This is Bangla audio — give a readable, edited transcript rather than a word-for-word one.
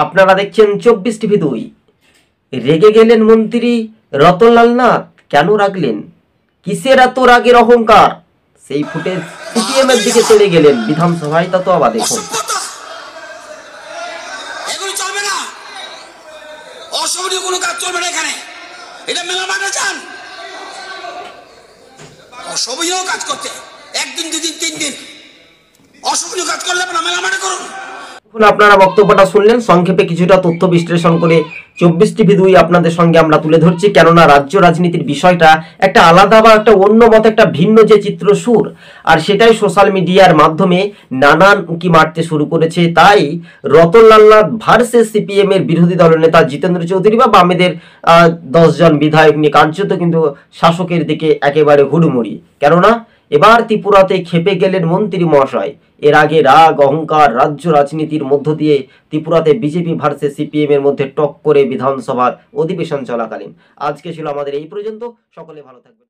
আপনারা দেখছেন 24 টিভি 2। রেগে গেলেন মন্ত্রী রতনলাল নাথ, কেন রাগলেন? কিসের এত রাগের অহংকার? সেই ফুটেজ সিপিএম এর দিকে চলে গেলেন বিধানসভায়। তা তো আবার দেখুন। এগুলো চলবে না, অসহনীয় কোনো কাজ চলবে না এখানে। এটা মেলা মাঠে যান, অসহনীয় কাজ করতে একদিন দুদিন তিন দিন অসহনীয় কাজ করলে আপনারা মেলা মাঠে করুন। আপনারা বক্তব্যটা শুনলেন, সংক্ষেপে কিছুটা তথ্য বিশ্লেষণ করে 24 টিভি 2 আপনাদের সঙ্গে আমরা তুলে ধরছি। কেননা রাজ্য রাজনীতির বিষয়টা একটা আলাদা বা একটা অন্য মত, একটা ভিন্ন যে চিত্র সুর, আর সেটাই সোশ্যাল মিডিয়ার মাধ্যমে নানান উঁকি মারতে শুরু করেছে। তাই রতনলাল নাথ ভার্সেস সিপিএম এর বিরোধী দলনেতা জিতেন্দ্র চৌধুরী বা বামেদের 10 জন বিধায়ক নিয়ে কার্যত কিন্তু শাসকের দিকে একেবারে হুড়ুমুড়ি। কেননা এবার ত্রিপুরাতে খেপে গেলেন মন্ত্রী মহাশয়। এর আগে রাগ অহংকার রাজ্য রাজনীতির মধ্য দিয়ে ত্রিপুরাতে বিজেপি ভার্সেস সিপিএম এর মধ্যে টক করে বিধানসভার অধিবেশন চলাকালীন। আজকে ছিল আমাদের এই পর্যন্ত। সকলে ভালো থাকবেন।